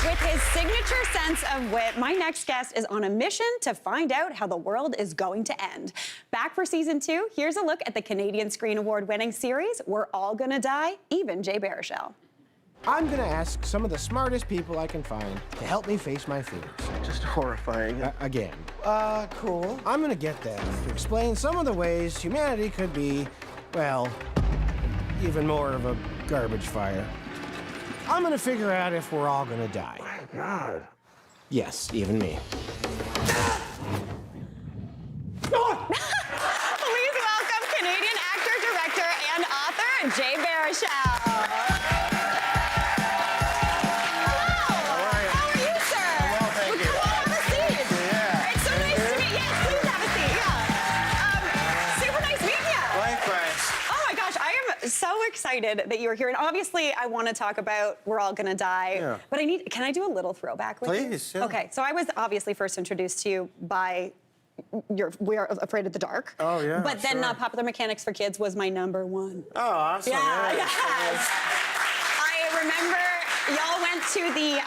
With his signature sense of wit, my next guest is on a mission to find out how the world is going to end. Back for season 2, here's a look at the Canadian Screen Award-winning series, We're All Gonna Die, even Jay Baruchel. I'm gonna ask some of the smartest people I can find to help me face my fears. Just horrifying. Again. Cool. I'm gonna get them to explain some of the ways humanity could be, well, even more of a garbage fire. I'm gonna figure out if we're all gonna die. My God. Yes, even me. Please welcome Canadian actor, director, and author, Jay Baruchel. So excited that you were here, and obviously I want to talk about We're All Gonna Die, but can I do a little throwback with you? Please, yeah. Okay, so I was obviously first introduced to you by We Are Afraid of the Dark. Oh, yeah, But then sure. Popular Mechanics for Kids was my #1. Oh, awesome. Yeah, Yes. yes. I remember y'all went to the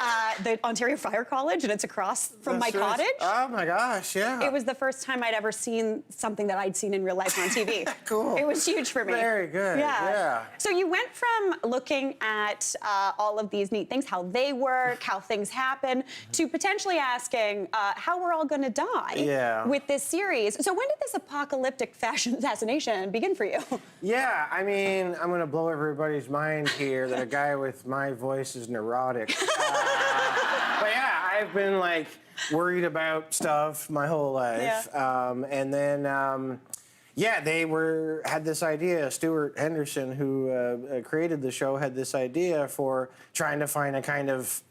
Ontario Fire College, and it's across from my cottage. Oh, my gosh, yeah. It was the first time I'd ever seen something that I'd seen in real life on TV. Cool. It was huge for me. Very good, yeah. So you went from looking at all of these neat things, how they work, how things happen, to potentially asking how we're all going to die with this series. So when did this apocalyptic fashion assassination begin for you? Yeah, I mean, I'm going to blow everybody's mind here that a guy with my voice is neurotic. But yeah, I've been like worried about stuff my whole life. Yeah. And then, yeah, they had this idea. Stuart Henderson, who created the show, had this idea for trying to find a kind of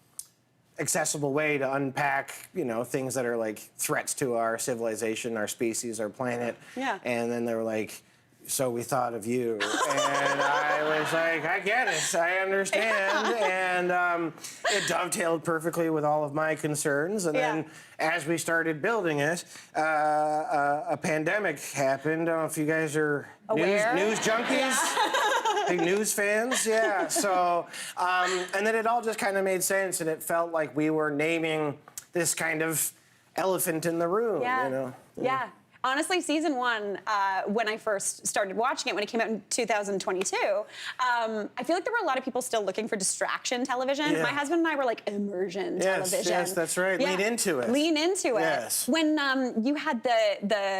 accessible way to unpack, you know, things that are like threats to our civilization, our species, our planet. Yeah. And then they were like, so we thought of you. And I was like, I get it, I understand. And it dovetailed perfectly with all of my concerns. And then as we started building it, a pandemic happened. I don't know if you guys are news junkies, big news fans, yeah. So, and then it all just kind of made sense, and it felt like we were naming this kind of elephant in the room, you know? Yeah. Honestly, season 1, when I first started watching it, when it came out in 2022, I feel like there were a lot of people still looking for distraction television. Yeah. My husband and I were like immersion television. Yes, that's right. Yeah. Lean into it. Lean into it. Yes. When you had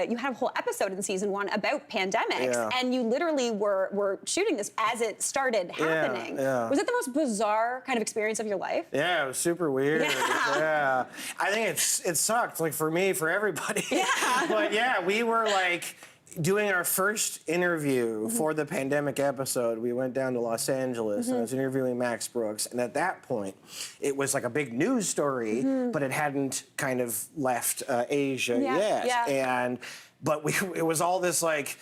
you had a whole episode in season 1 about pandemics, and you literally were shooting this as it started happening. Yeah. Was it the most bizarre kind of experience of your life? Yeah, it was super weird. Yeah. I think it sucked, like for me, for everybody. Yeah. But yeah, we were like doing our first interview for the pandemic episode. We went down to Los Angeles and I was interviewing Max Brooks. And at that point, it was like a big news story, but it hadn't kind of left Asia yet. Yeah. But it was all this like,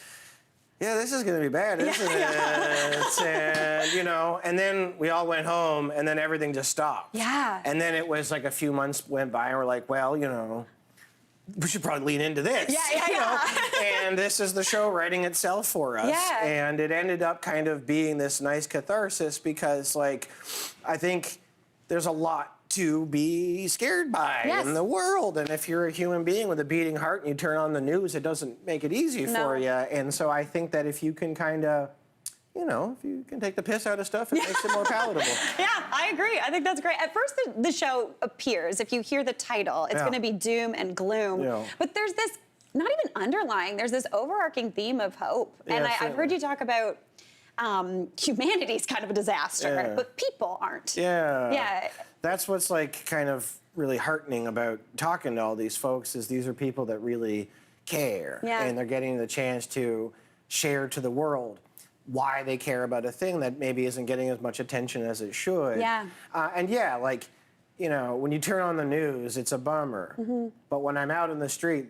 yeah, this is gonna be bad, isn't it? And, you know, and then we all went home and then everything just stopped. Yeah. And then it was like a few months went by and we're like, well, you know, we should probably lean into this. You know? And this is the show writing itself for us. Yeah. And it ended up kind of being this nice catharsis because, like, I think there's a lot to be scared by in the world. And if you're a human being with a beating heart and you turn on the news, it doesn't make it easy for you. And so I think that if you can kind of, you know, if you can take the piss out of stuff, it makes it more palatable. Yeah, I agree. I think that's great. At first, the show appears, if you hear the title, it's going to be doom and gloom. Yeah. But there's this, not even underlying, there's this overarching theme of hope. And I've heard you talk about humanity's kind of a disaster, but people aren't. Yeah. That's what's like kind of really heartening about talking to all these folks is these are people that really care. And they're getting the chance to share to the world why they care about a thing that maybe isn't getting as much attention as it should. And yeah, like, you know, when you turn on the news, it's a bummer. But when I'm out in the street,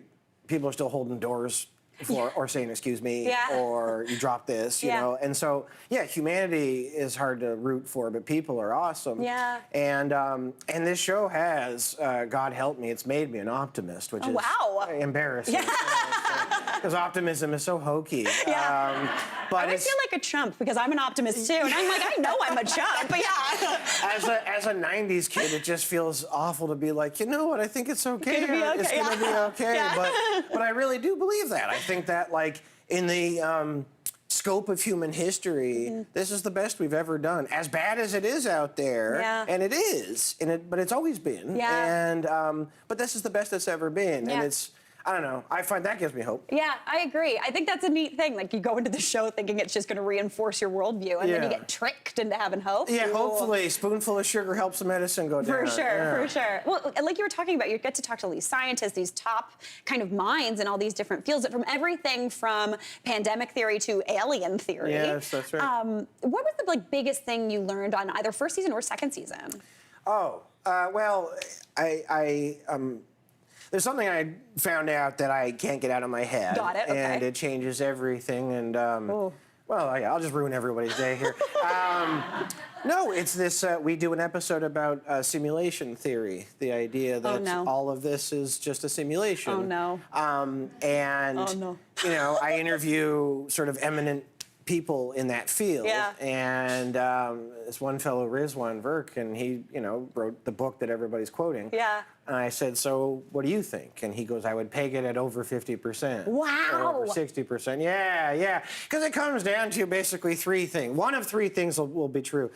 people are still holding doors or saying, excuse me, or you drop this, you know? And so, yeah, humanity is hard to root for, but people are awesome. And this show has, God help me, it's made me an optimist, which is embarrassing. Because optimism is so hokey. But I always feel like a chump because I'm an optimist too, and I'm like, I know I'm a chump, but yeah. As a '90s kid, it just feels awful to be like, you know what? I think it's okay. It's gonna be okay. Yeah. But I really do believe that. I think that like in the scope of human history, this is the best we've ever done. As bad as it is out there, and it is, but it's always been. And but this is the best it's ever been, and it's. I don't know. I find that gives me hope. Yeah, I agree. I think that's a neat thing. Like, you go into the show thinking it's just going to reinforce your worldview, and then you get tricked into having hope. Yeah, hopefully a spoonful of sugar helps the medicine go down. For sure. Well, like you were talking about, you get to talk to all these scientists, these top kind of minds in all these different fields, from everything from pandemic theory to alien theory. Yes, that's right. What was the biggest thing you learned on either first season or second season? Oh, well, there's something I found out that I can't get out of my head. Got it, okay. And it changes everything, and, well, I'll just ruin everybody's day here. No, it's this, we do an episode about simulation theory, the idea that all of this is just a simulation. Oh, no. You know, I interview sort of eminent people in that field. Yeah. And this one fellow, Berg, and he, wrote the book that everybody's quoting. Yeah. And I said, so what do you think? And he goes, I would peg it at over 50%. Wow. Or over 60%. Yeah. Because it comes down to basically three things. One of three things will be true.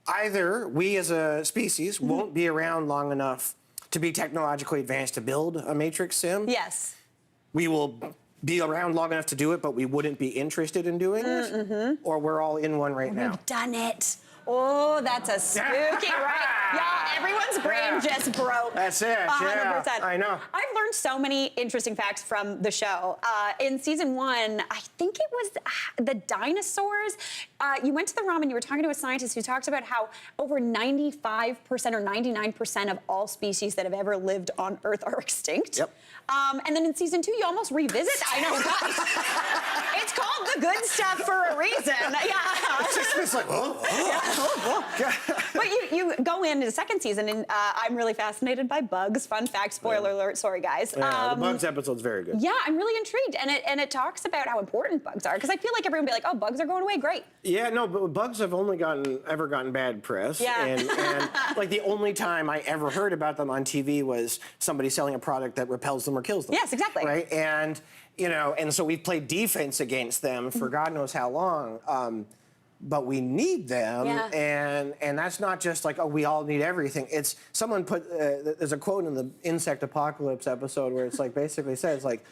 Either we as a species won't be around long enough to be technologically advanced to build a matrix sim. Yes. We will be around long enough to do it, but we wouldn't be interested in doing it. Or we're all in one right now. We've done it. Oh, that's a spooky, right? Y'all, everyone's brain just broke. That's it, 100%. I know. I've learned so many interesting facts from the show. In season 1, I think it was the dinosaurs. You went to the ROM and you were talking to a scientist who talked about how over 95% or 99% of all species that have ever lived on Earth are extinct. Yep. And then in season 2, you almost revisit. I know, guys. It's called The Good Stuff for a reason. Yeah. It's like, But you go into the second season, and I'm really fascinated by bugs. Fun fact, spoiler alert, sorry guys. The bugs episode's very good. Yeah, I'm really intrigued, and it talks about how important bugs are, because I feel like everyone would be like, oh, bugs are going away, great. Yeah, no, but bugs have only ever gotten bad press. Yeah. And like the only time I ever heard about them on TV was somebody selling a product that repels them or kills them. Yes, exactly. Right, and and so we've played defense against them for God knows how long. But we need them, and that's not just like, oh, we all need everything. It's someone put, there's a quote in the Insect Apocalypse episode where it's like basically says like,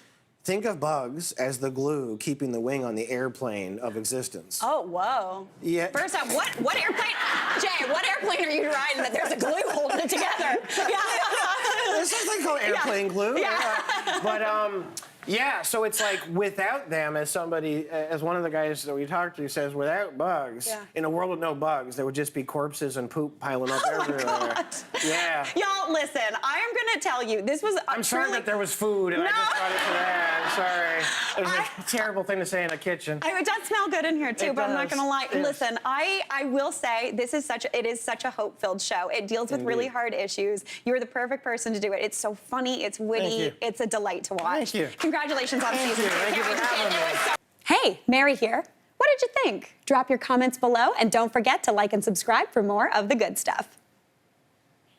think of bugs as the glue keeping the wing on the airplane of existence. Oh, whoa. Yeah. First off, what airplane, Jay, what airplane are you riding that there's a glue holding it together? There's something called airplane glue. But, yeah, so it's like without them, as one of the guys that we talked to says, without bugs, in a world with no bugs, there would just be corpses and poop piling up everywhere. God. Yeah. Y'all, listen, I am going to tell you, this was I'm sorry that there was food, and I just brought it to that. I'm sorry. It was a terrible thing to say in a kitchen. It does smell good in here, too, but I'm not going to lie. Yes. Listen, I will say it is such a hope-filled show. It deals with really hard issues. You're the perfect person to do it. It's so funny. It's witty. It's a delight to watch. Thank you. Congratulations on season 2. Thank you for having me. Hey, Mary here. What did you think? Drop your comments below, and don't forget to like and subscribe for more of the good stuff.